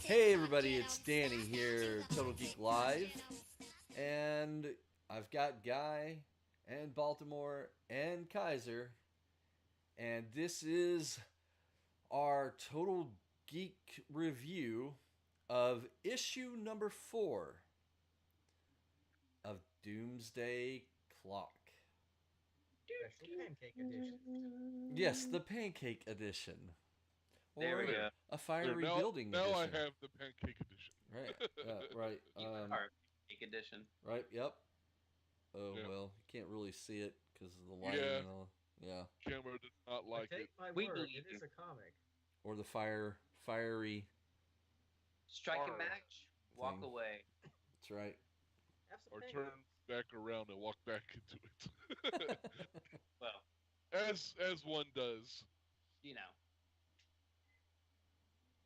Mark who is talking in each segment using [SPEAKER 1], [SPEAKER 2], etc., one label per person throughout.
[SPEAKER 1] Hey everybody, it's Danny here, Total Geek Live, and I've got Guy and Baltimore and Kaiser, and this is our Total Geek review of issue number 4 of Doomsday Clock.
[SPEAKER 2] Special pancake edition.
[SPEAKER 1] Yes, the pancake edition.
[SPEAKER 3] There we
[SPEAKER 1] Or
[SPEAKER 3] go.
[SPEAKER 1] a fiery
[SPEAKER 4] now,
[SPEAKER 1] building
[SPEAKER 4] now I
[SPEAKER 1] edition.
[SPEAKER 4] have the pancake edition.
[SPEAKER 1] Right, right.
[SPEAKER 3] Our Geek edition.
[SPEAKER 1] Right, yep. Oh,
[SPEAKER 4] Yeah.
[SPEAKER 1] well, you can't really see it because of the lighting
[SPEAKER 4] Yeah.
[SPEAKER 1] and all. Yeah.
[SPEAKER 4] Camera did not like
[SPEAKER 2] Take
[SPEAKER 4] it.
[SPEAKER 2] my
[SPEAKER 3] We
[SPEAKER 2] word,
[SPEAKER 3] believe
[SPEAKER 2] it is
[SPEAKER 3] you.
[SPEAKER 2] a comic.
[SPEAKER 1] Or the fiery.
[SPEAKER 3] Strike a
[SPEAKER 4] Arr.
[SPEAKER 3] match, walk
[SPEAKER 1] Thing.
[SPEAKER 3] away.
[SPEAKER 1] That's right.
[SPEAKER 2] Have some
[SPEAKER 4] Or
[SPEAKER 2] pancake.
[SPEAKER 4] turn back around and walk back into it.
[SPEAKER 3] Well,
[SPEAKER 4] as one does.
[SPEAKER 3] you know.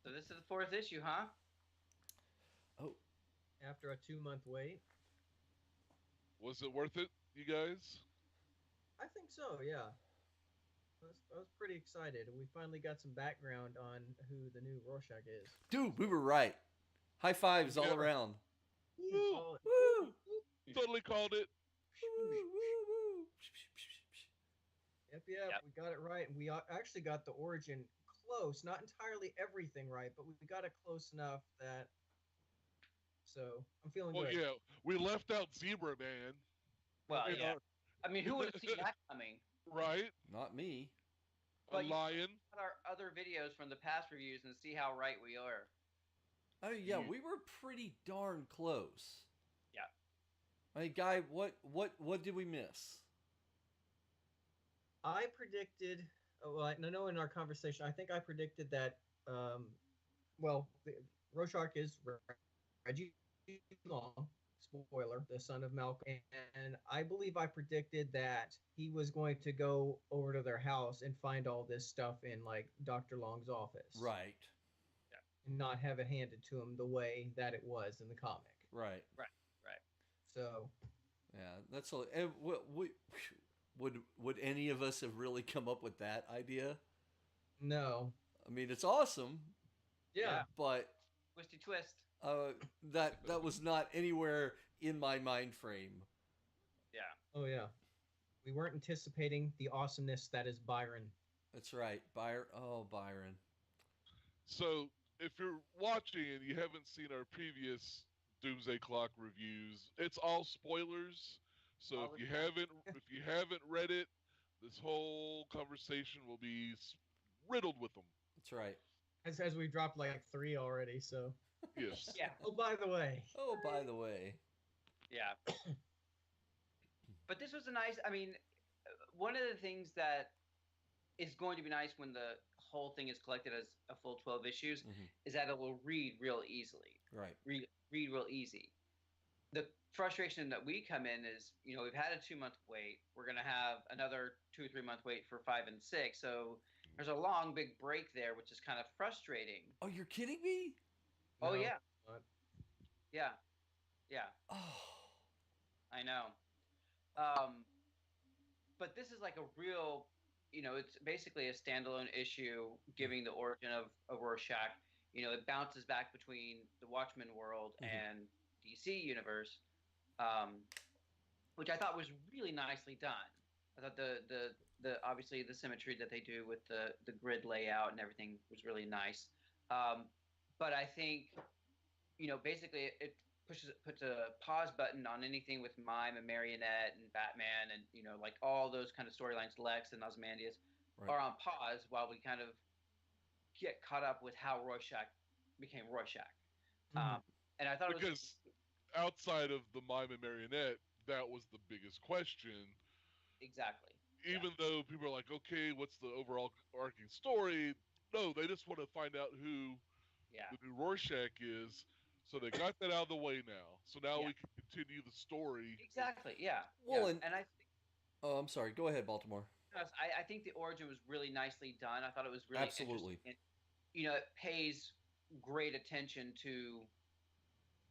[SPEAKER 3] So this is the 4th issue, huh?
[SPEAKER 2] After a 2-month wait.
[SPEAKER 4] Was it worth it, you guys?
[SPEAKER 2] I think so, yeah. I was pretty excited. We finally got some background on who the new Rorschach is.
[SPEAKER 1] Dude, we were right. High fives all
[SPEAKER 4] Yeah.
[SPEAKER 1] around.
[SPEAKER 4] Woo!
[SPEAKER 2] Oh,
[SPEAKER 1] Woo!
[SPEAKER 4] Totally called it.
[SPEAKER 1] Woo, woo, woo.
[SPEAKER 2] Yep,
[SPEAKER 3] Yep.
[SPEAKER 2] we got it right. And we actually got the origin close. Not entirely everything right, but we got it close enough that... So, I'm feeling
[SPEAKER 4] Well,
[SPEAKER 2] good.
[SPEAKER 4] yeah, we left out Zebra Man.
[SPEAKER 3] Well,
[SPEAKER 4] You
[SPEAKER 3] yeah.
[SPEAKER 4] know,
[SPEAKER 3] I mean, who would have seen that coming?
[SPEAKER 4] right?
[SPEAKER 1] Not me.
[SPEAKER 4] A
[SPEAKER 3] But you-
[SPEAKER 4] lion.
[SPEAKER 3] Our other videos from the past reviews and see how right we are.
[SPEAKER 1] Oh, yeah,
[SPEAKER 4] Mm.
[SPEAKER 1] we were pretty darn close.
[SPEAKER 3] Yeah.
[SPEAKER 1] I mean, Guy, what did we miss?
[SPEAKER 2] I predicted... Well, I know in our conversation, I think I predicted that... Rorschach is Reggie Long, spoiler, the son of Malcolm, and I believe I predicted that he was going to go over to their house and find all this stuff in like Dr. Long's office,
[SPEAKER 1] Right.
[SPEAKER 2] and not have it handed to him the way that it was in the comic.
[SPEAKER 1] Right.
[SPEAKER 2] So,
[SPEAKER 1] Yeah, that's all. And would any of us have really come up with that idea?
[SPEAKER 2] no,
[SPEAKER 1] I mean, it's awesome,
[SPEAKER 2] yeah,
[SPEAKER 1] but
[SPEAKER 3] Twisty twist.
[SPEAKER 1] that was not anywhere in my mind frame.
[SPEAKER 3] Yeah.
[SPEAKER 2] oh yeah, we weren't anticipating the awesomeness that is Byron.
[SPEAKER 1] That's right, Byron. Oh, Byron.
[SPEAKER 4] So, if you're watching and you haven't seen our previous Doomsday Clock reviews, it's all spoilers. So
[SPEAKER 3] All
[SPEAKER 4] if
[SPEAKER 3] the
[SPEAKER 4] you
[SPEAKER 3] time.
[SPEAKER 4] haven't read it, this whole conversation will be riddled with them.
[SPEAKER 1] That's right.
[SPEAKER 2] As we dropped like 3 already. So,
[SPEAKER 4] Yes.
[SPEAKER 3] Yeah.
[SPEAKER 2] oh, by the way,
[SPEAKER 1] Oh, by the way.
[SPEAKER 3] Yeah. But this was a nice, I mean, one of the things that is going to be nice when the whole thing is collected as a full 12 issues
[SPEAKER 1] Mhm.
[SPEAKER 3] is that it will read real easily.
[SPEAKER 1] Right.
[SPEAKER 3] Read real easy. The frustration that we come in is, we've had a 2-month wait. We're going to have another 2 or 3 month wait for 5 and 6. So there's a long, big break there, which is kind of frustrating.
[SPEAKER 1] Oh, you're kidding me?
[SPEAKER 3] Oh,
[SPEAKER 2] No,
[SPEAKER 3] yeah.
[SPEAKER 2] not.
[SPEAKER 3] Yeah. Yeah.
[SPEAKER 1] Oh.
[SPEAKER 3] I know. But this is like a real, it's basically a standalone issue giving the origin of Rorschach. It bounces back between the Watchmen world and DC universe, which I thought was really nicely done. I thought the obviously the symmetry that they do with the grid layout and everything was really nice. But I think, basically it puts a pause button on anything with Mime and Marionette and Batman and like all those kind of storylines. Lex and Ozymandias are on pause while we kind of get caught up with how Rorschach became Rorschach.
[SPEAKER 2] Mhm.
[SPEAKER 3] And I thought it was
[SPEAKER 4] Because outside of the Mime and Marionette, that was the biggest question.
[SPEAKER 3] exactly.
[SPEAKER 4] Even though people are like, okay, what's the overall arcing story? No, they just want to find out who
[SPEAKER 3] Yeah.
[SPEAKER 4] the new Rorschach is. So they got that out of the way now. So now
[SPEAKER 3] Yeah.
[SPEAKER 4] we can continue the story.
[SPEAKER 3] Exactly. Yeah.
[SPEAKER 1] Well,
[SPEAKER 3] yeah. And I think
[SPEAKER 1] Oh, I'm sorry. Go ahead, Baltimore.
[SPEAKER 3] I think the origin was really nicely done. I thought it was really
[SPEAKER 1] Absolutely.
[SPEAKER 3] interesting. And, it pays great attention to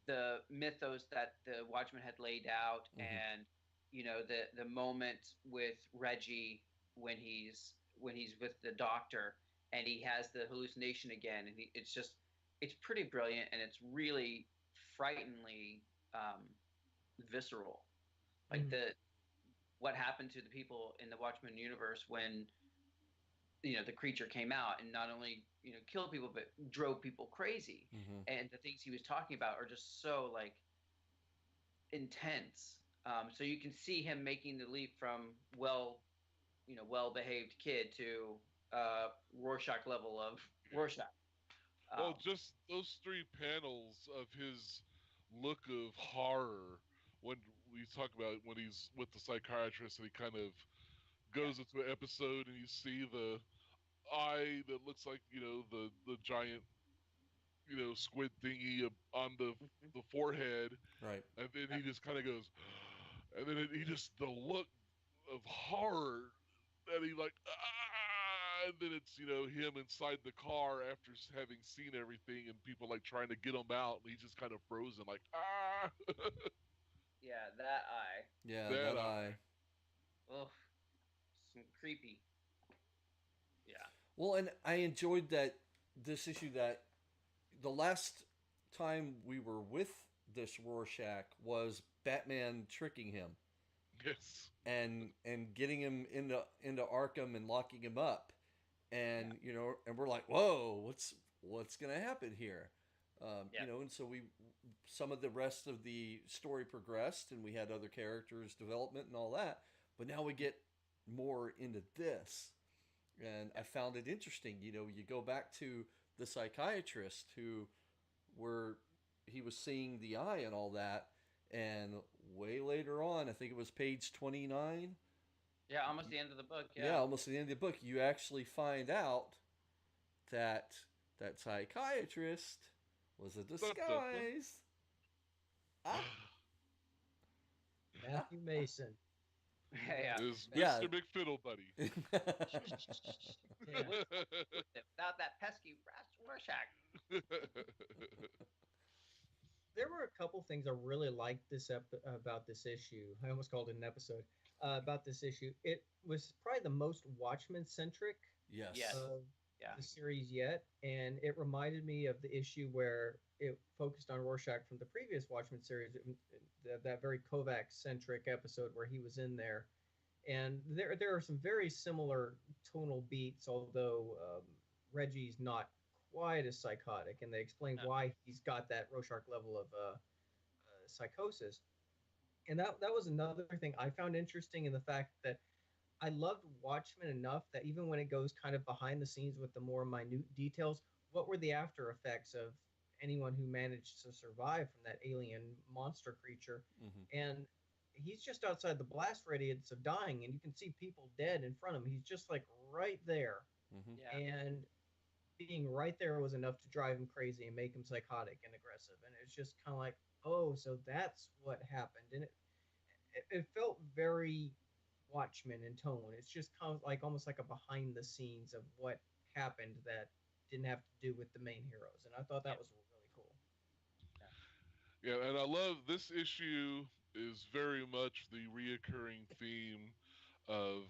[SPEAKER 3] the mythos that the Watchmen had laid out, and the moment with Reggie when he's when he's with the doctor and he has the hallucination again, and it's pretty brilliant, and it's really frighteningly visceral. Like what happened to the people in the Watchmen universe when the creature came out and not only killed people but drove people crazy. And the things he was talking about are just so like intense. So you can see him making the leap from well-behaved kid to Rorschach level of Rorschach.
[SPEAKER 4] Well, just those 3 panels of his look of horror when we talk about when he's with the psychiatrist and he kind of goes into an episode and you see the eye that looks like the giant squid thingy on the forehead,
[SPEAKER 1] Right.
[SPEAKER 4] and then he just kind of goes, and then he just the look of horror that he like, and then it's him inside the car after having seen everything and people like trying to get him out, and he's just kind of frozen like
[SPEAKER 3] Yeah, that eye.
[SPEAKER 1] Yeah,
[SPEAKER 4] that
[SPEAKER 1] that eye.
[SPEAKER 3] Ugh, some creepy. Yeah.
[SPEAKER 1] Well, and I enjoyed that this issue that the last time we were with this Rorschach was Batman tricking him
[SPEAKER 4] yes,
[SPEAKER 1] and getting him into Arkham and locking him up, and and we're like, whoa, what's gonna happen here? And so some of the rest of the story progressed, and we had other characters development and all that, but now we get more into this, and I found it interesting. You go back to the psychiatrist where he was seeing the eye and all that, and way later on, I think it was page 29.
[SPEAKER 3] Yeah, almost the end of the book.
[SPEAKER 1] Yeah, almost at the end of the book, you actually find out that that psychiatrist was a disguise.
[SPEAKER 2] Matthew Mason.
[SPEAKER 3] Yeah.
[SPEAKER 4] is
[SPEAKER 1] Yeah.
[SPEAKER 4] Mr. McFiddle buddy.
[SPEAKER 2] Yeah.
[SPEAKER 3] Without that pesky Rorschach.
[SPEAKER 2] There were a couple things I really liked about this issue. I almost called it an episode about this issue. It was probably the most Watchmen centric
[SPEAKER 1] Yes.
[SPEAKER 2] of the series yet, and it reminded me of the issue where it focused on Rorschach from the previous Watchmen series, that very Kovac centric episode where he was in there. And there are some very similar tonal beats, although Reggie's not quite as psychotic, and they explain why he's got that Rorschach level of psychosis. And that was another thing I found interesting in the fact that I loved Watchmen enough that even when it goes kind of behind the scenes with the more minute details, what were the after effects of anyone who managed to survive from that alien monster creature? And he's just outside the blast radius of dying, and you can see people dead in front of him. He's just like right there. And being right there was enough to drive him crazy and make him psychotic and aggressive. And it's just kind of like, oh, so that's what happened. And it felt very Watchmen in tone. It's just kind of like almost like a behind the scenes of what happened that didn't have to do with the main heroes. And I thought that was really cool.
[SPEAKER 4] Yeah, and I love this issue is very much the reoccurring theme of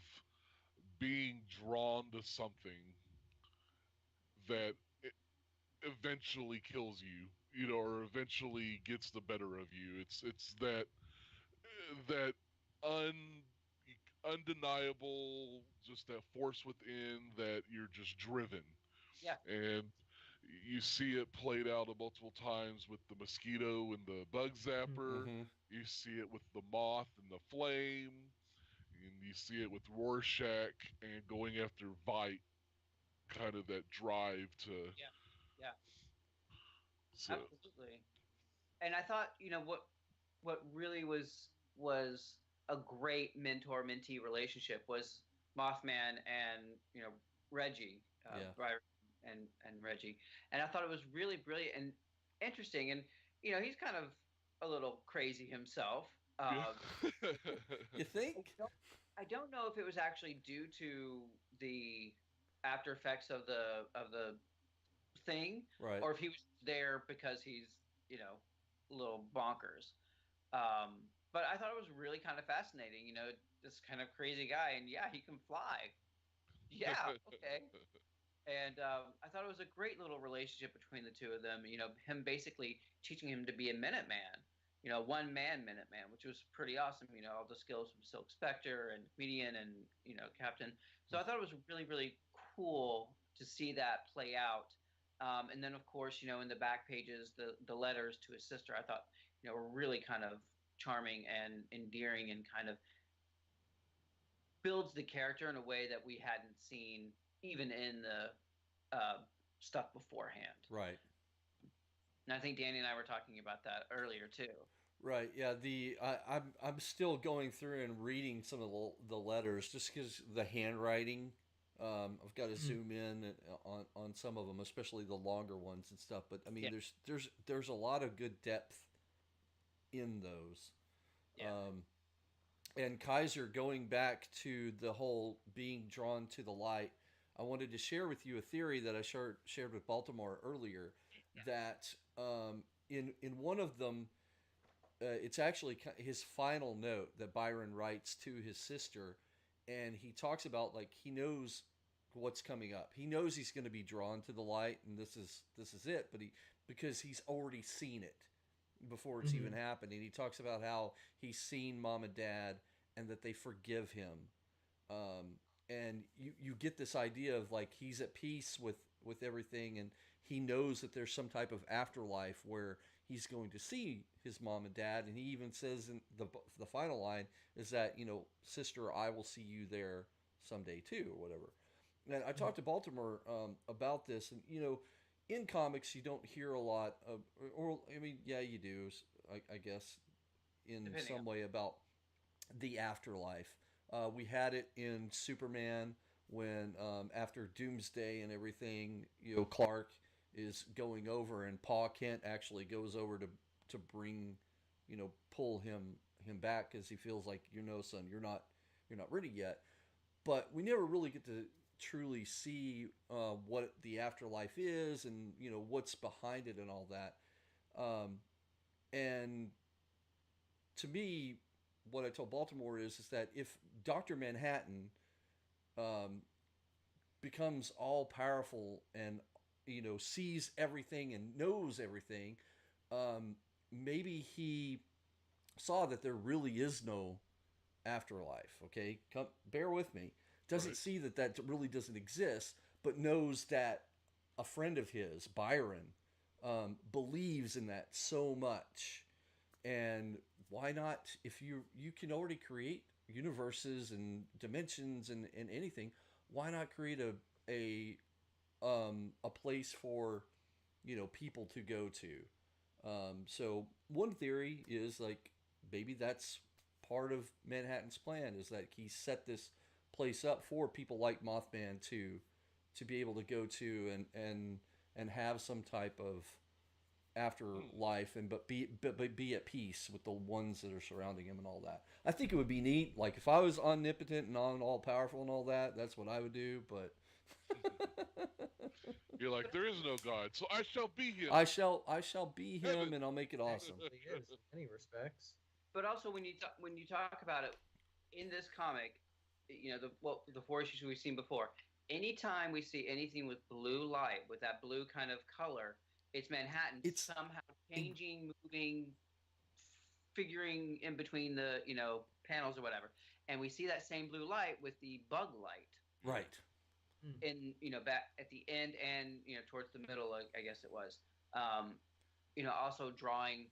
[SPEAKER 4] being drawn to something that eventually kills you, or eventually gets the better of you. It's that un undeniable, just that force within that you're just driven.
[SPEAKER 3] Yeah.
[SPEAKER 4] And you see it played out multiple times with the mosquito and the bug zapper. You see it with the moth and the flame. And you see it with Rorschach and going after Vite, kind of that drive to.
[SPEAKER 3] Yeah.
[SPEAKER 4] So.
[SPEAKER 3] Absolutely. And I thought, what really was a great mentor-mentee relationship was Mothman and Reggie, Brian and Reggie, and I thought it was really brilliant and interesting. And he's kind of a little crazy himself.
[SPEAKER 1] You think?
[SPEAKER 3] I don't know if it was actually due to the after effects of the thing,
[SPEAKER 1] Right.
[SPEAKER 3] or if he was there because he's a little bonkers. But I thought it was really kind of fascinating. This kind of crazy guy, and he can fly. Yeah, okay. And I thought it was a great little relationship between the two of them. Him basically teaching him to be a Minuteman, one man Minuteman, which was pretty awesome. All the skills from Silk Spectre and Comedian and Captain. So I thought it was really really cool to see that play out. And then of course, in the back pages, the letters to his sister, I thought were really kind of charming and endearing, and kind of builds the character in a way that we hadn't seen even in the stuff beforehand.
[SPEAKER 1] Right.
[SPEAKER 3] And I think Danny and I were talking about that earlier too.
[SPEAKER 1] Right. Yeah. I'm still going through and reading some of the letters just because the handwriting. I've got to zoom in on some of them, especially the longer ones and stuff. But I mean,
[SPEAKER 3] Yeah.
[SPEAKER 1] there's a lot of good depth in those.
[SPEAKER 3] Yeah.
[SPEAKER 1] And Kaiser, going back to the whole being drawn to the light, I wanted to share with you a theory that I shared with Baltimore earlier.
[SPEAKER 3] Yeah.
[SPEAKER 1] That in one of them, it's actually his final note that Byron writes to his sister, and he talks about like he knows what's coming up. He knows he's going to be drawn to the light, and this is it. But because he's already seen it before it's even happened, and he talks about how he's seen mom and dad, and that they forgive him. And you get this idea of like he's at peace with everything, and he knows that there's some type of afterlife where he's going to see his mom and dad, and he even says in the final line is that sister, I will see you there someday too, or whatever. And I talked to Baltimore about this, and in comics you don't hear a lot of, or I mean, yeah, you do, I guess, in
[SPEAKER 3] Depending
[SPEAKER 1] some
[SPEAKER 3] on.
[SPEAKER 1] way about the afterlife. We had it in Superman when after Doomsday and everything, Clark is going over, and Pa Kent actually goes over to bring, pull him back because he feels like son, you're not ready yet. But we never really get to truly see what the afterlife is, and what's behind it and all that. And to me, what I told Baltimore is that if Doctor Manhattan um, becomes all powerful and sees everything and knows everything, um, maybe he saw that there really is no afterlife. Okay, bear with me. Doesn't
[SPEAKER 4] Right.
[SPEAKER 1] see that really doesn't exist, but knows that a friend of his, Byron, believes in that so much. And why not? If you can already create universes and dimensions and anything, why not create a place for people to go to? So one theory is like maybe that's part of Manhattan's plan, is that he set this place up for people like Mothman to be able to go to and have some type of afterlife, and but be at peace with the ones that are surrounding him and all that. I think it would be neat. Like if I was omnipotent and all powerful and all that, that's what I would do. But
[SPEAKER 4] You're like, there is no God, so I shall be him.
[SPEAKER 1] I shall be him,
[SPEAKER 4] Heaven.
[SPEAKER 1] and I'll make it awesome.
[SPEAKER 2] He is in many respects.
[SPEAKER 3] But also when you talk about it in this comic, the four issues we've seen before. Anytime we see anything with blue light, with that blue kind of color, it's Manhattan
[SPEAKER 1] It's
[SPEAKER 3] somehow changing, moving, figuring in between the panels or whatever. And we see that same blue light with the bug light
[SPEAKER 1] right.
[SPEAKER 3] in back at the end, and towards the middle, I guess it was. Um, also drawing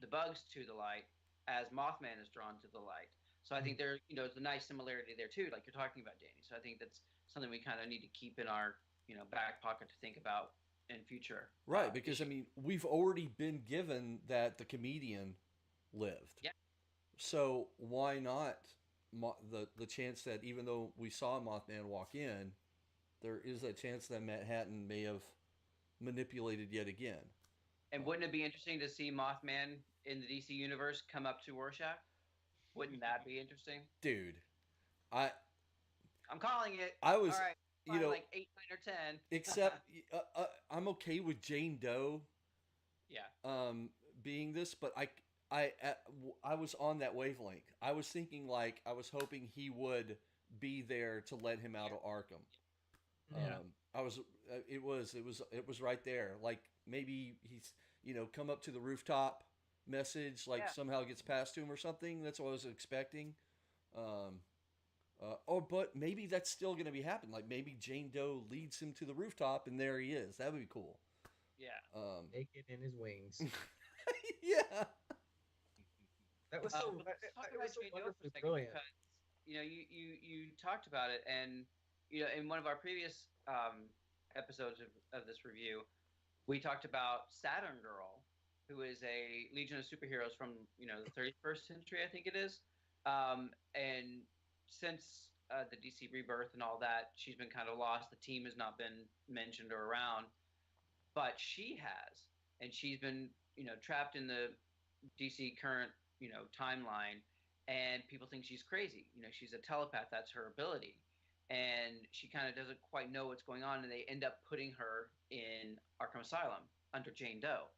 [SPEAKER 3] the bugs to the light as Mothman is drawn to the light. So I think there's a nice similarity there too, like you're talking about, Danny. So I think that's something we kind of need to keep in our back pocket to think about in future.
[SPEAKER 1] Right, because I mean, we've already been given that the comedian lived.
[SPEAKER 3] Yeah.
[SPEAKER 1] So why not the chance that even though we saw Mothman walk in, there is a chance that Manhattan may have manipulated yet again.
[SPEAKER 3] And wouldn't it be interesting to see Mothman in the DC universe come up to Rorschach? Wouldn't that be interesting?
[SPEAKER 1] Dude, I
[SPEAKER 3] I'm calling it.
[SPEAKER 1] I was,
[SPEAKER 3] all right.
[SPEAKER 1] you know,
[SPEAKER 3] like 8, 9, or 10.
[SPEAKER 1] except I'm okay with Jane Doe
[SPEAKER 3] Yeah.
[SPEAKER 1] being this, but I was on that wavelength. I was thinking like I was hoping he would be there to let him out of Arkham.
[SPEAKER 2] Yeah.
[SPEAKER 1] I was it was right there. Like maybe he's come up to the rooftop message like
[SPEAKER 3] Yeah.
[SPEAKER 1] somehow gets past to him or something. That's what I was expecting. Um, but maybe that's still going to be happening. Like maybe Jane Doe leads him to the rooftop and there he is. That would be cool.
[SPEAKER 3] Yeah.
[SPEAKER 2] Naked in his wings.
[SPEAKER 1] Yeah.
[SPEAKER 2] That was so.
[SPEAKER 3] Let's talk
[SPEAKER 2] It
[SPEAKER 3] about
[SPEAKER 2] was so
[SPEAKER 3] Jane Doe for a
[SPEAKER 2] wonderfully
[SPEAKER 3] second
[SPEAKER 2] brilliant.
[SPEAKER 3] because you talked about it, and in one of our previous episodes of this review, we talked about Saturn Girl, who is a legion of superheroes from the 31st century, I think it is, and since the DC Rebirth and all that, she's been kind of lost. The team has not been mentioned or around, but she has, and she's been trapped in the DC current timeline, and people think she's crazy. She's a telepath. That's her ability, and she kind of doesn't quite know what's going on, and they end up putting her in Arkham Asylum under Jane Doe,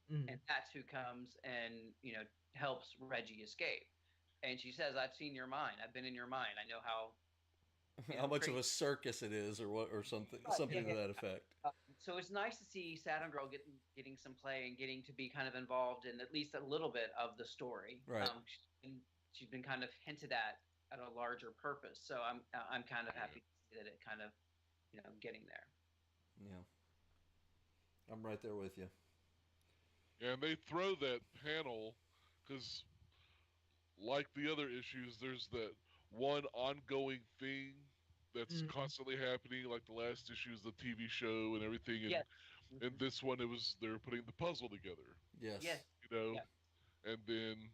[SPEAKER 3] and that's who comes and helps Reggie escape. And she says, "I've seen your mind. I've been in your mind. I know how."
[SPEAKER 1] How much of
[SPEAKER 3] crazy.
[SPEAKER 1] a circus it is, or what, or something, something to that effect.
[SPEAKER 3] So it's nice to see Saturn Girl getting some play and getting to be kind of involved in at least a little bit of the story.
[SPEAKER 1] Right.
[SPEAKER 3] She's been kind of hinted at a larger purpose. So I'm kind of happy to see that it kind of getting there.
[SPEAKER 1] Yeah. I'm right there with you.
[SPEAKER 4] And they throw that panel because, like the other issues, there's that one ongoing thing that's constantly happening. Like the last issue is the TV show and everything, and
[SPEAKER 3] Yes.
[SPEAKER 4] and this one they were putting the puzzle together.
[SPEAKER 1] Yes.
[SPEAKER 3] Yes. Yes.
[SPEAKER 4] And then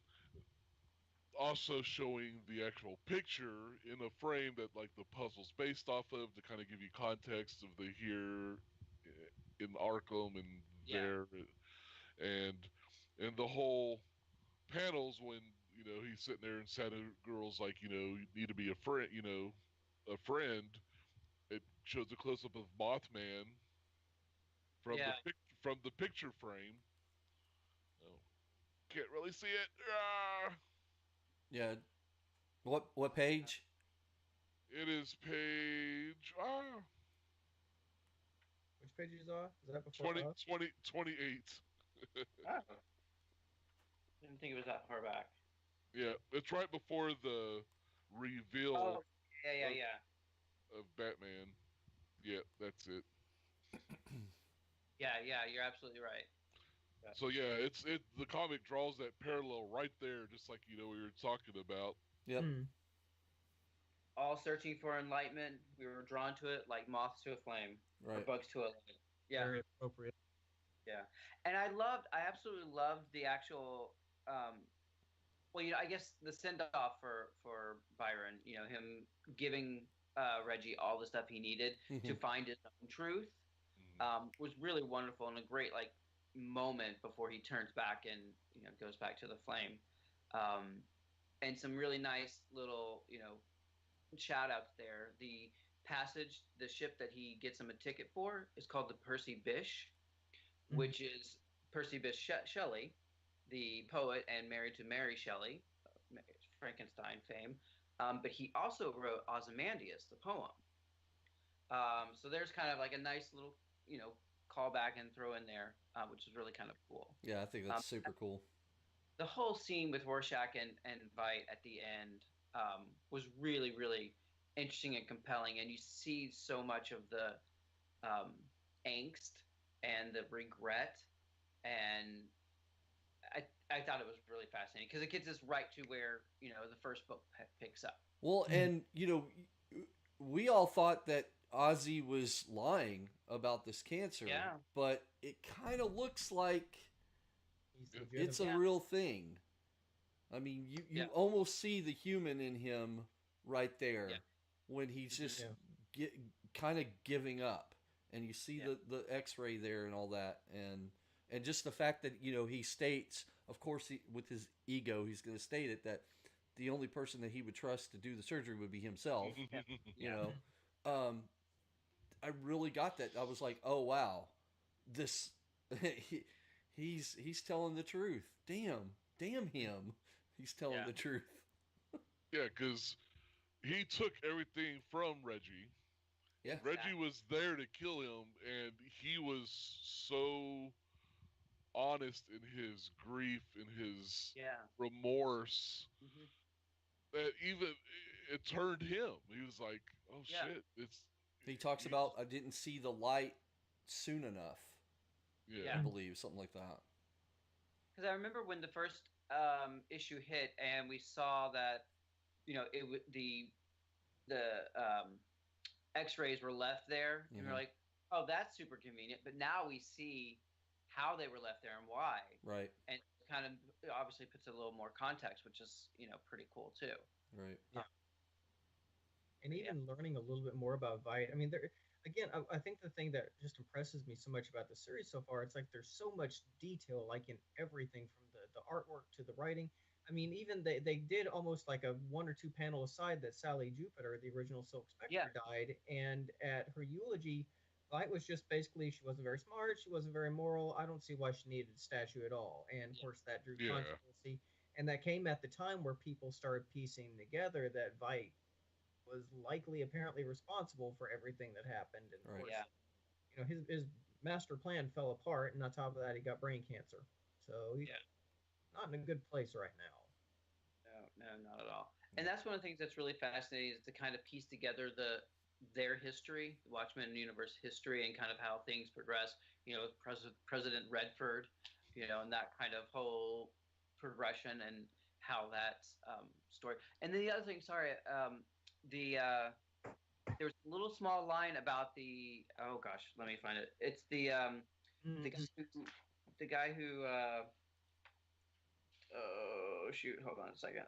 [SPEAKER 4] also showing the actual picture in a frame that like the puzzle's based off of to kind of give you context of the here in Arkham and there, and the whole panels when he's sitting there and Santa Girl's like you need to be a friend, a friend. It shows a close up of Mothman from from the picture frame. Oh, can't really see it. Ah!
[SPEAKER 1] Yeah. What page?
[SPEAKER 4] It is page
[SPEAKER 2] Which page is off? Is that before
[SPEAKER 4] 28.
[SPEAKER 3] Didn't think it was that far back.
[SPEAKER 4] Yeah, it's right before the reveal of Batman. Yeah, that's it.
[SPEAKER 3] Yeah, you're absolutely right.
[SPEAKER 4] So yeah, it's the comic draws that parallel right there, just like we were talking about.
[SPEAKER 1] Yep.
[SPEAKER 3] All searching for enlightenment. We were drawn to it like moths to a flame, or bugs to a light. Yeah,
[SPEAKER 2] very appropriate.
[SPEAKER 3] Yeah, and I absolutely loved the actual. Well, I guess the send off for Byron. Him giving Reggie all the stuff he needed to find his own truth was really wonderful and a great moment before he turns back and goes back to the flame. And some really nice little shout outs there. The passage, the ship that he gets him a ticket for is called the Percy Bysshe, which is Percy Bysshe Shelley, the poet and married to Mary Shelley, Frankenstein fame. But he also wrote Ozymandias, the poem. So there's kind of like a nice little, callback and throw in there, which is really kind of cool.
[SPEAKER 1] Yeah, I think that's super cool.
[SPEAKER 3] The whole scene with Rorschach and Veidt at the end was really, really interesting and compelling. And you see so much of the angst and the regret. And I thought it was really fascinating because it gets us right to where, the first book picks up.
[SPEAKER 1] Well, and, we all thought that Ozzy was lying about this cancer, but it kind of looks like it's a real thing. I mean, you almost see the human in him right there when he's just kind of giving up, and you see the X-ray there and all that, and just the fact that he states, of course, with his ego, he's going to state it that the only person that he would trust to do the surgery would be himself. I really got that. I was like, oh wow, this he's telling the truth. Damn him. He's telling the truth.
[SPEAKER 4] Yeah, because he took everything from Reggie.
[SPEAKER 1] Yeah.
[SPEAKER 4] Reggie was there to kill him, and he was so honest in his grief and his
[SPEAKER 3] Yeah.
[SPEAKER 4] remorse
[SPEAKER 3] Hmm.
[SPEAKER 4] that even it turned him. He was like, "Oh
[SPEAKER 3] Yeah.
[SPEAKER 4] shit!" It's
[SPEAKER 1] He talks
[SPEAKER 4] he's
[SPEAKER 1] about I didn't see the light soon enough. I
[SPEAKER 4] yeah,
[SPEAKER 3] Yeah.
[SPEAKER 1] believe something like that.
[SPEAKER 3] Because I remember when the first issue hit, and we saw that the X-rays were left there, and we're
[SPEAKER 1] Mm-hmm.
[SPEAKER 3] like, oh, that's super convenient. But now we see how they were left there and why,
[SPEAKER 1] Right.
[SPEAKER 3] and kind of obviously puts a little more context, which is pretty cool too.
[SPEAKER 1] Right.
[SPEAKER 2] Yeah. And
[SPEAKER 3] Yeah.
[SPEAKER 2] even learning a little bit more about Vite. I mean, there again, I think the thing that just impresses me so much about the series so far, it's like there's so much detail, like in everything from the artwork to the writing. I mean, even they did almost like a one or two panel aside that Sally Jupiter, the original Silk
[SPEAKER 3] Yeah.
[SPEAKER 2] Spectre, died, and at her eulogy, Vite was just basically she wasn't very smart, she wasn't very moral. I don't see why she needed a statue at all, and of
[SPEAKER 3] Yeah.
[SPEAKER 2] course that drew
[SPEAKER 4] yeah,
[SPEAKER 2] controversy. And that came at the time where people started piecing together that Vite was likely apparently responsible for everything that happened. And of
[SPEAKER 1] Right.
[SPEAKER 2] course,
[SPEAKER 3] Yeah.
[SPEAKER 2] his master plan fell apart, and on top of that, he got brain cancer. So he's
[SPEAKER 3] Yeah.
[SPEAKER 2] not in a good place right now.
[SPEAKER 3] No, no, not at all. And that's one of the things that's really fascinating is to kind of piece together their history, the Watchmen universe history, and kind of how things progress. President Redford, and that kind of whole progression and how that story. And then the other thing, sorry, there was a little small line about the oh gosh, let me find it. It's the guy
[SPEAKER 2] Mm-hmm.
[SPEAKER 3] who the guy who oh shoot, hold on a second.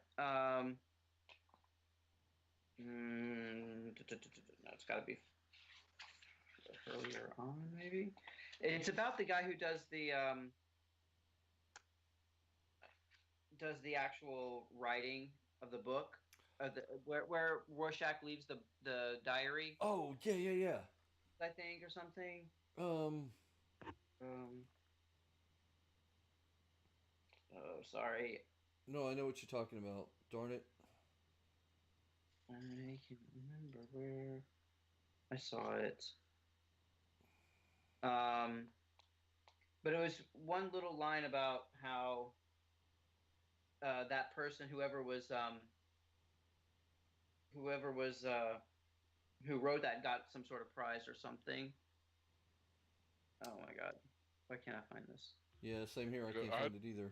[SPEAKER 3] No, it's got to be earlier on, maybe. It's about the guy who does the actual writing of the book, where Rorschach leaves the diary,
[SPEAKER 1] Oh yeah, yeah, yeah.
[SPEAKER 3] I think, or something.
[SPEAKER 1] Um.
[SPEAKER 3] Um, oh, sorry,
[SPEAKER 1] No, I know what you're talking about. Darn it.
[SPEAKER 3] I can't remember where I saw it. Um, but it was one little line about how that person, whoever was who wrote that, got some sort of prize or something. Oh my god, why can't I find this?
[SPEAKER 1] Yeah, same here. I
[SPEAKER 4] yeah.
[SPEAKER 1] can't find it either.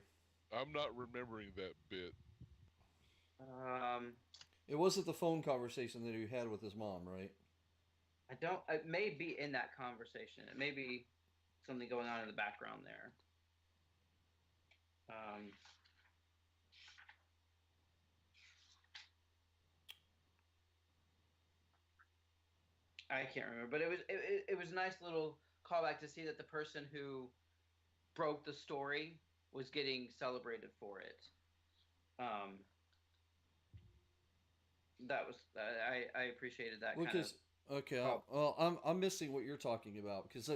[SPEAKER 4] I'm not remembering that bit.
[SPEAKER 3] Um,
[SPEAKER 1] It wasn't the phone conversation that he had with his mom, right?
[SPEAKER 3] I don't. It may be in that conversation. It may be something going on in the background there. Um, I can't remember, but it was a nice little callback to see that the person who broke the story was getting celebrated for it. Um, that was I appreciated that
[SPEAKER 1] Well,
[SPEAKER 3] kind of
[SPEAKER 1] because okay,
[SPEAKER 3] call.
[SPEAKER 1] well, I'm missing what you're talking about because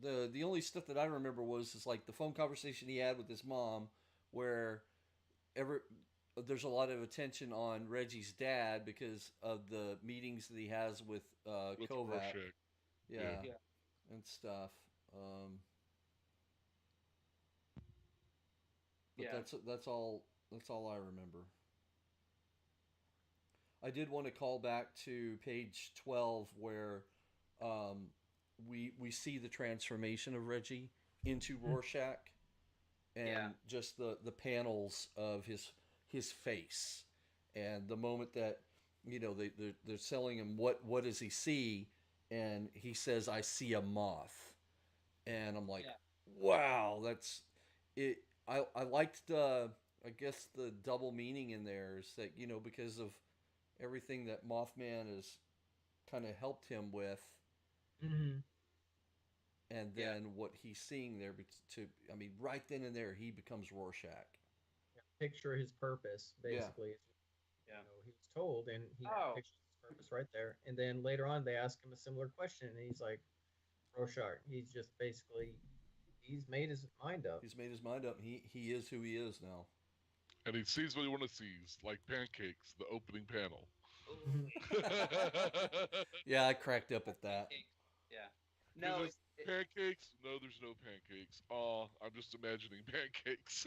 [SPEAKER 1] the only stuff that I remember was is like the phone conversation he had with his mom, where every there's a lot of attention on Reggie's dad because of the meetings that he has with
[SPEAKER 4] With
[SPEAKER 1] Kovac,
[SPEAKER 4] Rorschach.
[SPEAKER 1] yeah,
[SPEAKER 3] Yeah.
[SPEAKER 1] and stuff. Um, but
[SPEAKER 3] Yeah.
[SPEAKER 1] that's all I remember. I did want to call back to page 12 where um, we see the transformation of Reggie into Rorschach
[SPEAKER 3] Yeah.
[SPEAKER 1] and just the panels of his face and the moment that they're telling him what does he see, and he says I see a moth, and I'm like,
[SPEAKER 3] Yeah.
[SPEAKER 1] wow, that's it. I liked I guess the double meaning in there is that because of everything that Mothman has kind of helped him with,
[SPEAKER 2] Mm-hmm.
[SPEAKER 1] and
[SPEAKER 3] Yeah.
[SPEAKER 1] then what he's seeing there. To I mean, right then and there, he becomes Rorschach.
[SPEAKER 2] Picture his purpose,
[SPEAKER 1] Yeah,
[SPEAKER 2] basically.
[SPEAKER 3] Yeah.
[SPEAKER 2] He was told, and he
[SPEAKER 3] Oh.
[SPEAKER 2] pictures his purpose right there. And then later on, they ask him a similar question, and he's like, Rorschach. He's just basically he's made his mind up.
[SPEAKER 1] he's made his mind up. He is who he is now.
[SPEAKER 4] And he sees what he want to see, like pancakes, the opening panel.
[SPEAKER 1] Yeah, I cracked up at that.
[SPEAKER 3] Yeah. No,
[SPEAKER 4] pancakes? No, there's no pancakes. Oh, I'm just imagining pancakes.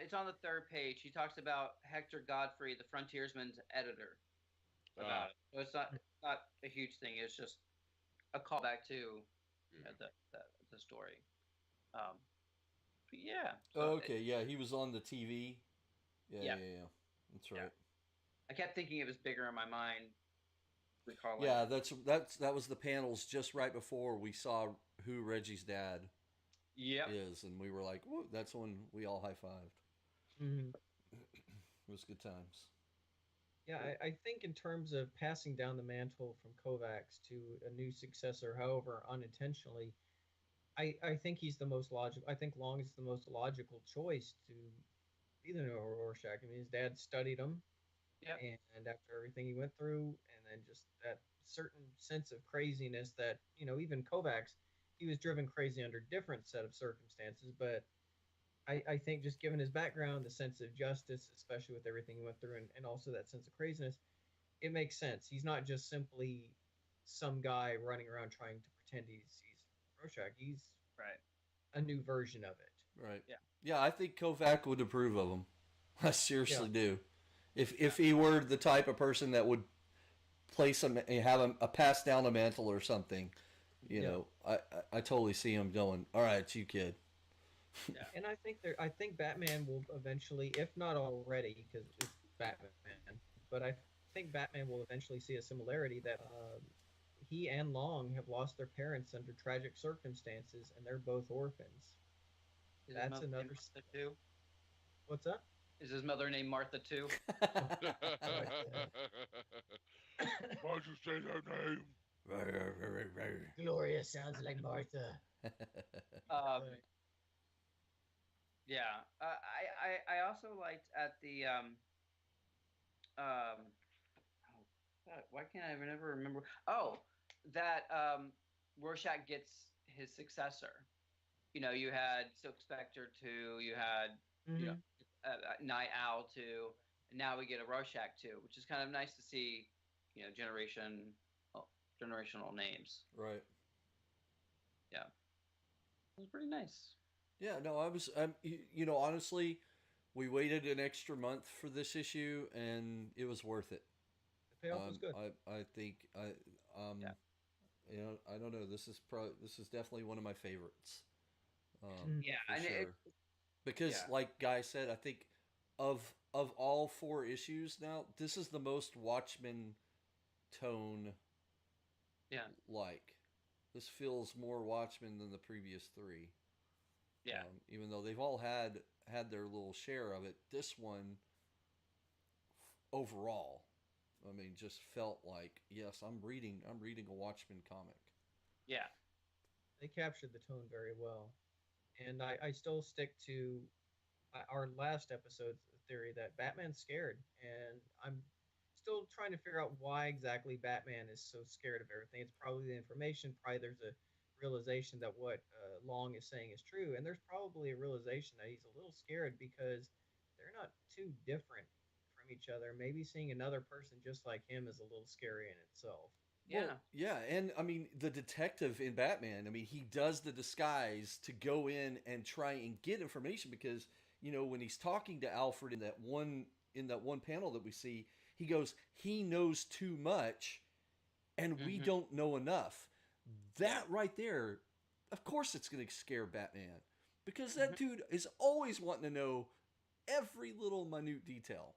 [SPEAKER 3] it's on the third page. He talks about Hector Godfrey, the frontiersman's editor, about it. So it's not a huge thing. It's just a callback to the story. But yeah. So
[SPEAKER 1] Okay, yeah, he was on the TV. Yeah. That's right.
[SPEAKER 3] Yeah. I kept thinking it was bigger in my mind. Recalling.
[SPEAKER 1] Yeah, that was the panels just right before we saw who Reggie's dad is, and we were like, "Whoa!" That's when we all high fived.
[SPEAKER 2] Mm-hmm.
[SPEAKER 1] It was good times.
[SPEAKER 2] Yeah, I think in terms of passing down the mantle from Kovacs to a new successor, however unintentionally, I think he's the most logical. I think Long is the most logical choice to be the new Rorschach. I mean, his dad studied him, and after everything he went through, and then just that certain sense of craziness that even Kovacs, he was driven crazy under different set of circumstances, but I think just given his background, the sense of justice, especially with everything he went through, and also that sense of craziness, it makes sense. He's not just simply some guy running around trying to pretend he's Rorschach. He's a new version of it.
[SPEAKER 1] Right. Yeah, I think Kovac would approve of him. I seriously do. If he were the type of person that would place him, have a pass down a mantle or something, I totally see him going, "All right, it's you, kid."
[SPEAKER 2] Yeah. And I think Batman will eventually, if not already, because it's Batman, but I think Batman will eventually see a similarity that he and Long have lost their parents under tragic circumstances, and they're both orphans. That's another.
[SPEAKER 3] Too?
[SPEAKER 2] What's that?
[SPEAKER 3] Is his mother named Martha too?
[SPEAKER 4] Why'd you say that name?
[SPEAKER 2] Gloria sounds like Martha.
[SPEAKER 3] Yeah, I also liked at the oh God, why can't I never remember? Oh, that Rorschach gets his successor. You had Silk Spectre 2, you had Night Owl 2, and now we get a Rorschach 2, which is kind of nice to see. Generational names.
[SPEAKER 1] Right.
[SPEAKER 3] Yeah, it was pretty nice.
[SPEAKER 1] Yeah, no, I was, honestly, we waited an extra month for this issue, and it was worth it.
[SPEAKER 2] The payoff was good.
[SPEAKER 1] I think I don't know. This is definitely one of my favorites. For sure. Because, like Guy said, I think of all 4 issues now, this is the most Watchmen tone.
[SPEAKER 3] Yeah.
[SPEAKER 1] This feels more Watchmen than the previous 3.
[SPEAKER 3] Yeah.
[SPEAKER 1] Even though they've all had their little share of it, this one overall, I mean, just felt like, yes, I'm reading a Watchmen comic.
[SPEAKER 3] Yeah.
[SPEAKER 2] They captured the tone very well. And I still stick to our last episode's theory that Batman's scared, and I'm still trying to figure out why exactly Batman is so scared of everything. It's probably the information. Probably there's a realization that what Long is saying is true, and there's probably a realization that he's a little scared because they're not too different from each other. Maybe seeing another person just like him is a little scary in itself.
[SPEAKER 3] Yeah.
[SPEAKER 1] Well, yeah, and I mean the detective in Batman, I mean he does the disguise to go in and try and get information because, when he's talking to Alfred in that one panel that we see, he goes, he knows too much and we don't know enough. That right there, of course it's going to scare Batman because that dude is always wanting to know every little minute detail.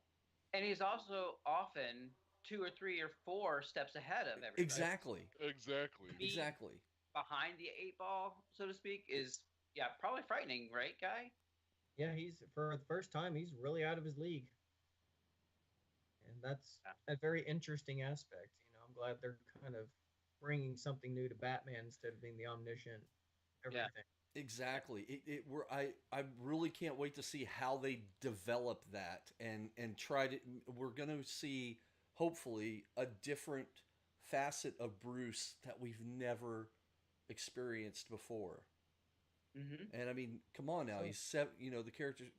[SPEAKER 3] And he's also often 2 or 3 or 4 steps ahead of everybody.
[SPEAKER 1] Exactly.
[SPEAKER 3] Behind the 8 ball, so to speak, is probably frightening, right, Guy?
[SPEAKER 2] Yeah, he's for the first time he's really out of his league, and that's a very interesting aspect. I'm glad they're kind of bringing something new to Batman instead of being the omniscient everything.
[SPEAKER 1] Yeah, exactly. I really can't wait to see how they develop that and try to. We're gonna see hopefully a different facet of Bruce that we've never experienced before.
[SPEAKER 3] Mm-hmm.
[SPEAKER 1] And I mean, come on now, he's the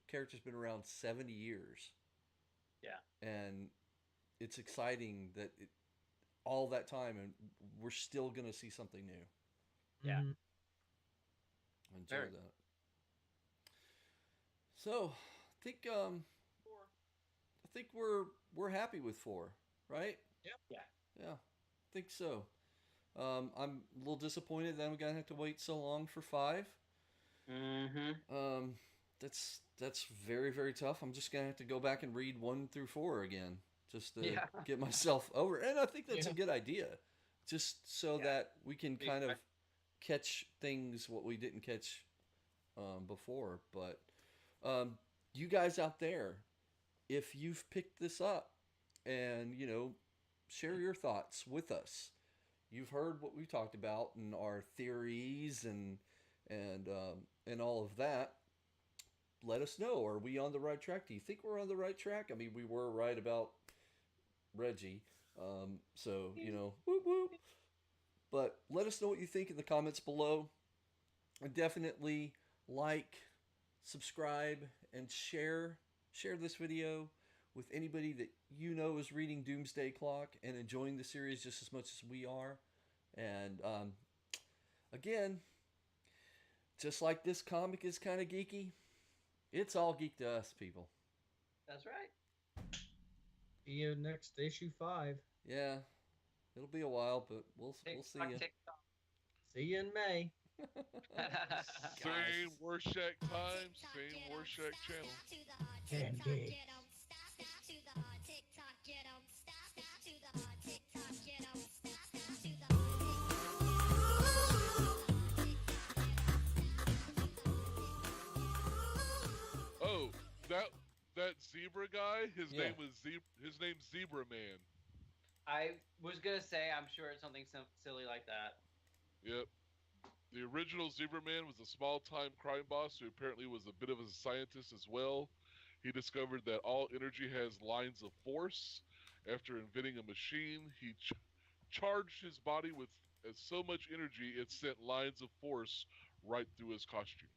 [SPEAKER 1] character's been around 70 years.
[SPEAKER 3] Yeah,
[SPEAKER 1] and it's exciting that all that time and we're still gonna see something new.
[SPEAKER 3] Yeah.
[SPEAKER 2] Mhm.
[SPEAKER 1] Enjoy
[SPEAKER 3] Very.
[SPEAKER 1] that. So, I think we're happy with 4, right?
[SPEAKER 2] Yep.
[SPEAKER 3] Yeah.
[SPEAKER 1] Yeah, I think so. I'm a little disappointed that I'm gonna have to wait so long for 5.
[SPEAKER 3] Mm-hmm.
[SPEAKER 1] Um, that's very very tough. I'm just gonna have to go back and read 1 through 4 again just to
[SPEAKER 3] Yeah.
[SPEAKER 1] get myself over. And I think that's a
[SPEAKER 2] Yeah.
[SPEAKER 1] good idea, just so
[SPEAKER 3] Yeah.
[SPEAKER 1] that we can
[SPEAKER 3] Big
[SPEAKER 1] kind of
[SPEAKER 3] right.
[SPEAKER 1] catch things what we didn't catch before. But um, you guys out there, if you've picked this up and share your thoughts with us. You've heard what we talked about and our theories and all of that. Let us know. Are we on the right track? Do you think we're on the right track? I mean, we were right about Reggie. So whoop whoop. But let us know what you think in the comments below. And definitely like, subscribe, and share this video with anybody that is reading Doomsday Clock and enjoying the series just as much as we are. And again, just like this comic is kind of geeky, it's all geek to us, people.
[SPEAKER 3] That's right.
[SPEAKER 2] See you next issue 5.
[SPEAKER 1] Yeah, it'll be a while, but we'll see you.
[SPEAKER 3] TikTok.
[SPEAKER 2] See you in May.
[SPEAKER 4] Same Warshak time, same Warshak channel.
[SPEAKER 2] And Geek.
[SPEAKER 4] Oh, that zebra guy.
[SPEAKER 1] Yeah.
[SPEAKER 4] His name's Zebra Man.
[SPEAKER 3] I was gonna say, I'm sure it's something silly like that.
[SPEAKER 4] Yep. The original Zebra Man was a small-time crime boss who apparently was a bit of a scientist as well. He discovered that all energy has lines of force. After inventing a machine, he charged his body with so much energy it sent lines of force right through his costume.